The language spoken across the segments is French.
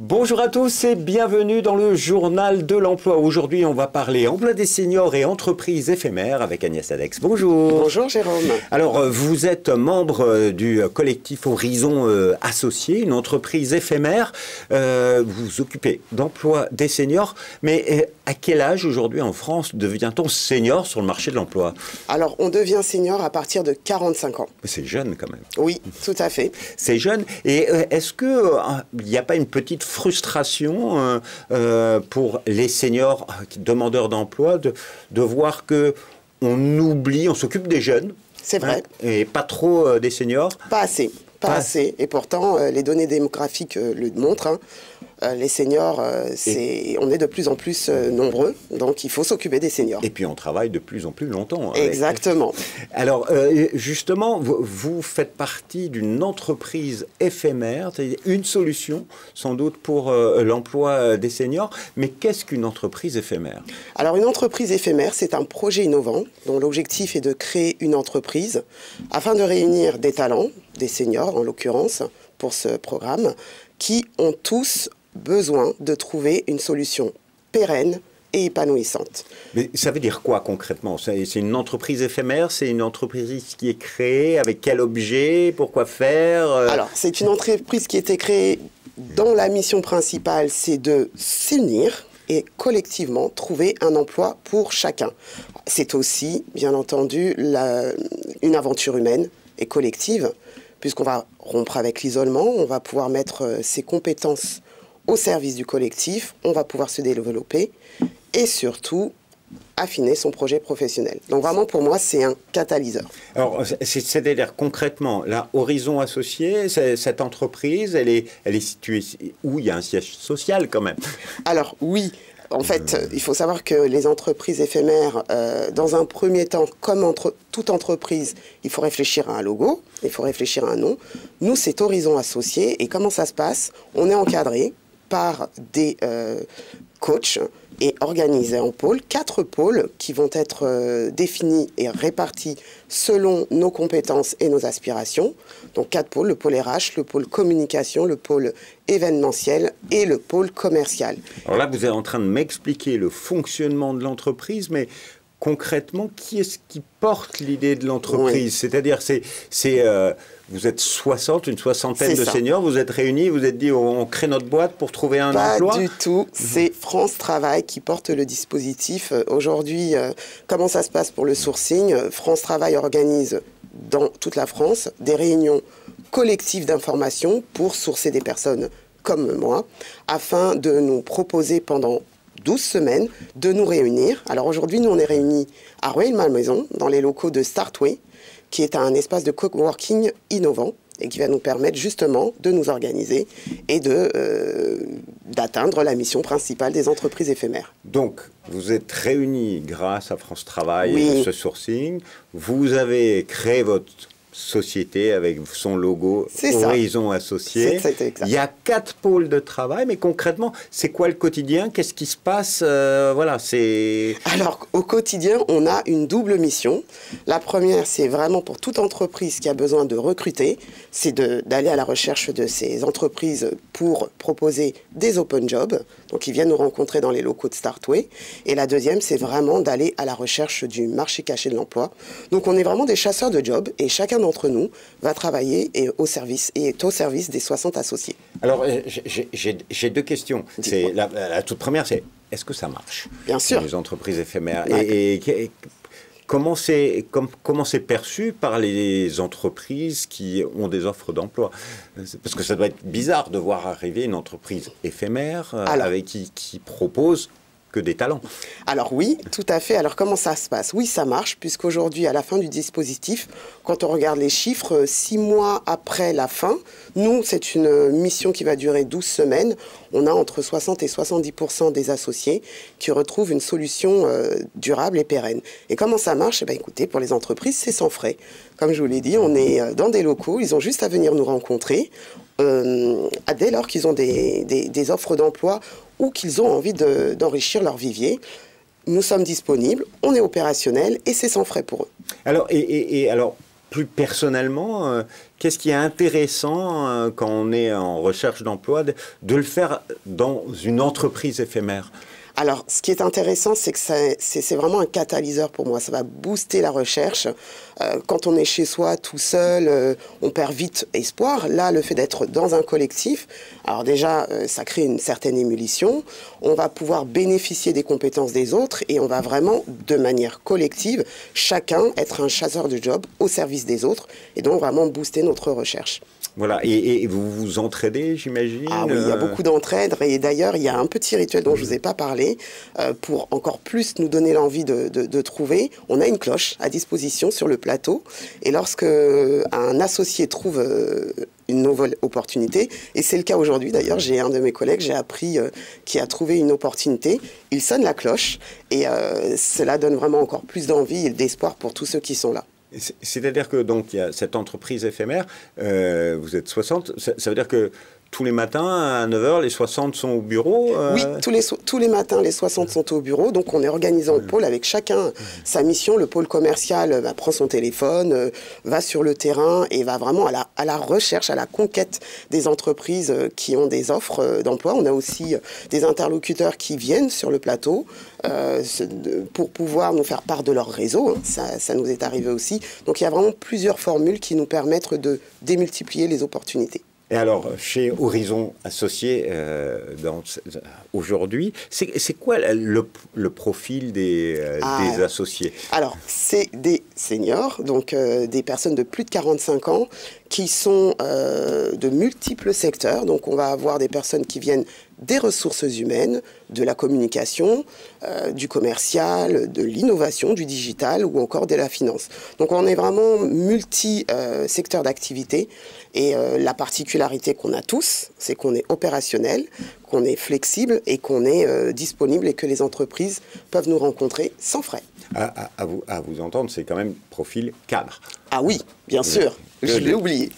Bonjour à tous et bienvenue dans le journal de l'emploi. Aujourd'hui, on va parler emploi des seniors et entreprises éphémères avec Agnès Adex. Bonjour. Bonjour Jérôme. Alors, vous êtes membre du collectif Horizon Associés, une entreprise éphémère. Vous vous occupez d'emploi des seniors. Mais à quel âge aujourd'hui en France devient-on senior sur le marché de l'emploi? Alors, on devient senior à partir de 45 ans. C'est jeune quand même. Oui, tout à fait. C'est jeune. Et est-ce qu'il n'y a pas une petite frustration pour les seniors demandeurs d'emploi de voir que on oublie, on s'occupe des jeunes? C'est vrai. Et pas trop des seniors? Pas assez. Pas assez. Et pourtant, les données démographiques le montrent. Les seniors, on est de plus en plus nombreux, donc il faut s'occuper des seniors. Et puis on travaille de plus en plus longtemps. Exactement. Alors, justement, vous faites partie d'une entreprise éphémère, c'est-à-dire une solution, sans doute, pour l'emploi des seniors. Mais qu'est-ce qu'une entreprise éphémère? Alors, une entreprise éphémère, c'est un projet innovant dont l'objectif est de créer une entreprise afin de réunir des talents, des seniors en l'occurrence, pour ce programme, qui ont tous besoin de trouver une solution pérenne et épanouissante. Mais ça veut dire quoi concrètement? C'est une entreprise éphémère? C'est une entreprise qui est créée? Avec quel objet? Pourquoi faire? Alors, c'est une entreprise qui a été créée dont la mission principale, c'est de s'unir et collectivement trouver un emploi pour chacun. C'est aussi, bien entendu, une aventure humaine et collective, puisqu'on va rompre avec l'isolement, on va pouvoir mettre ses compétences au service du collectif, on va pouvoir se développer et surtout affiner son projet professionnel. Donc vraiment pour moi c'est un catalyseur. Alors c'est-à-dire concrètement, là, Horizon Associés, cette entreprise, elle est située où il y a un siège social quand même? Alors oui, en fait il faut savoir que les entreprises éphémères, dans un premier temps, comme toute entreprise, il faut réfléchir à un logo, il faut réfléchir à un nom. Nous c'est Horizon Associés et comment ça se passe? On est encadré par des coachs et organisés en pôles, 4 pôles qui vont être définis et répartis selon nos compétences et nos aspirations. Donc 4 pôles, le pôle RH, le pôle communication, le pôle événementiel et le pôle commercial. Alors là, vous êtes en train de m'expliquer le fonctionnement de l'entreprise, mais concrètement, qui est-ce qui porte l'idée de l'entreprise? Oui. C'est-à-dire, vous êtes une soixantaine de seniors, vous êtes réunis, vous êtes dit on crée notre boîte pour trouver un emploi? Pas du tout, c'est France Travail qui porte le dispositif. Aujourd'hui, comment ça se passe pour le sourcing? France Travail organise dans toute la France des réunions collectives d'information pour sourcer des personnes comme moi, afin de nous proposer pendant 12 semaines de nous réunir. Alors aujourd'hui, nous on est réunis à Rueil-Malmaison, dans les locaux de Startway, qui est un espace de coworking innovant et qui va nous permettre justement de nous organiser et d'atteindre la mission principale des entreprises éphémères. Donc, vous êtes réunis grâce à France Travail et ce sourcing. Vous avez créé votre société avec son logo Horizon Associés. Il y a 4 pôles de travail, mais concrètement, c'est quoi le quotidien? Qu'est-ce qui se passe? Voilà, c'est... Alors, au quotidien, on a une double mission. La première, c'est vraiment pour toute entreprise qui a besoin de recruter, c'est d'aller à la recherche de ces entreprises pour proposer des open jobs. Donc, ils viennent nous rencontrer dans les locaux de Startway. Et la deuxième, c'est vraiment d'aller à la recherche du marché caché de l'emploi. Donc, on est vraiment des chasseurs de jobs et chacun d'entre nous va travailler et est au service des 60 associés. Alors, j'ai 2 questions. La toute première, c'est est-ce que ça marche? Bien sûr. Les entreprises éphémères. Et comment c'est perçu par les entreprises qui ont des offres d'emploi? Parce que ça doit être bizarre de voir arriver une entreprise éphémère avec qui propose que des talents. Alors oui, tout à fait. Alors comment ça se passe? Oui, ça marche, puisqu'aujourd'hui, à la fin du dispositif, quand on regarde les chiffres, 6 mois après la fin, nous, c'est une mission qui va durer 12 semaines. On a entre 60 et 70% des associés qui retrouvent une solution durable et pérenne. Et comment ça marche? Eh bien, écoutez, pour les entreprises, c'est sans frais. Comme je vous l'ai dit, on est dans des locaux, ils ont juste à venir nous rencontrer. Dès lors qu'ils ont des offres d'emploi ou qu'ils ont envie d'enrichir leur vivier, nous sommes disponibles, on est opérationnel et c'est sans frais pour eux. Alors, alors plus personnellement, qu'est-ce qui est intéressant quand on est en recherche d'emploi de le faire dans une entreprise éphémère? Alors, ce qui est intéressant, c'est que c'est vraiment un catalyseur pour moi. Ça va booster la recherche. Quand on est chez soi, tout seul, on perd vite espoir. Là, le fait d'être dans un collectif, alors déjà, ça crée une certaine émulsion. On va pouvoir bénéficier des compétences des autres et on va vraiment, de manière collective, chacun être un chasseur de job au service des autres et donc vraiment booster notre recherche. Voilà, et vous vous entraidez, j'imagine? Ah oui, il y a beaucoup d'entraide. Et d'ailleurs, il y a un petit rituel dont je ne vous ai pas parlé. Pour encore plus nous donner l'envie de trouver, on a une cloche à disposition sur le plateau. Et lorsque un associé trouve une nouvelle opportunité, et c'est le cas aujourd'hui d'ailleurs, j'ai un de mes collègues, j'ai appris, qui a trouvé une opportunité, il sonne la cloche, et cela donne vraiment encore plus d'envie et d'espoir pour tous ceux qui sont là. C'est-à-dire que donc il y a cette entreprise éphémère, vous êtes 60, ça veut dire que tous les matins, à 9 h, les 60 sont au bureau Oui, tous les matins, les 60 sont au bureau. Donc, on est organisé en pôle avec chacun sa mission. Le pôle commercial prend son téléphone, va sur le terrain et va vraiment à la recherche, à la conquête des entreprises qui ont des offres d'emploi. On a aussi des interlocuteurs qui viennent sur le plateau pour pouvoir nous faire part de leur réseau. Ça nous est arrivé aussi. Donc, il y a vraiment plusieurs formules qui nous permettent de démultiplier les opportunités. Et alors, chez Horizon Associés, aujourd'hui, c'est quoi le profil des associés? Alors, c'est des seniors, donc des personnes de plus de 45 ans, qui sont de multiples secteurs. Donc, on va avoir des personnes qui viennent des ressources humaines, de la communication, du commercial, de l'innovation, du digital ou encore de la finance. Donc, on est vraiment multi-secteurs d'activité. Et la particularité qu'on a tous, c'est qu'on est opérationnel, qu'on est flexible et qu'on est disponible et que les entreprises peuvent nous rencontrer sans frais. À vous entendre, c'est quand même profil cadre. Ah oui, bien sûr, je l'ai oublié.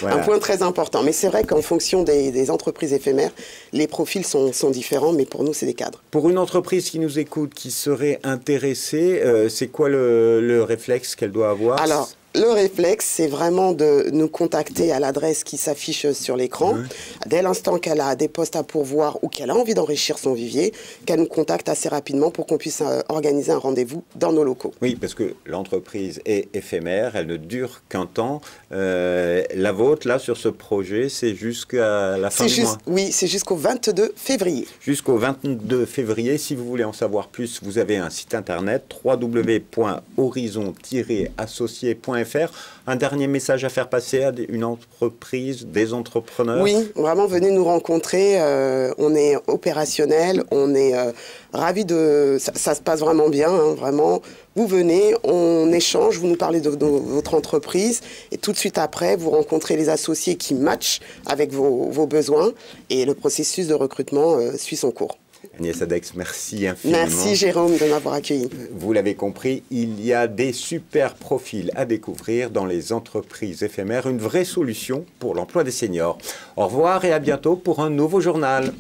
Voilà. Un point très important. Mais c'est vrai qu'en fonction des entreprises éphémères, les profils sont différents, mais pour nous, c'est des cadres. Pour une entreprise qui nous écoute, qui serait intéressée, c'est quoi le réflexe qu'elle doit avoir? Alors, le réflexe, c'est vraiment de nous contacter à l'adresse qui s'affiche sur l'écran. Dès l'instant qu'elle a des postes à pourvoir ou qu'elle a envie d'enrichir son vivier, qu'elle nous contacte assez rapidement pour qu'on puisse organiser un rendez-vous dans nos locaux. Oui, parce que l'entreprise est éphémère, elle ne dure qu'un temps. La vôtre, là, sur ce projet, c'est jusqu'à la fin du mois? Oui, c'est jusqu'au 22 février. Jusqu'au 22 février. Si vous voulez en savoir plus, vous avez un site internet www.horizon-associé.fr. Un dernier message à faire passer à une entreprise, des entrepreneurs? Oui, vraiment, venez nous rencontrer. On est opérationnel, on est ravis de... Ça se passe vraiment bien, hein, vraiment. Vous venez, on échange, vous nous parlez de votre entreprise et tout de suite après, vous rencontrez les associés qui matchent avec vos besoins et le processus de recrutement suit son cours. Agnès Adex, merci infiniment. Merci Jérôme de m'avoir accueilli. Vous l'avez compris, il y a des super profils à découvrir dans les entreprises éphémères, une vraie solution pour l'emploi des seniors. Au revoir et à bientôt pour un nouveau journal.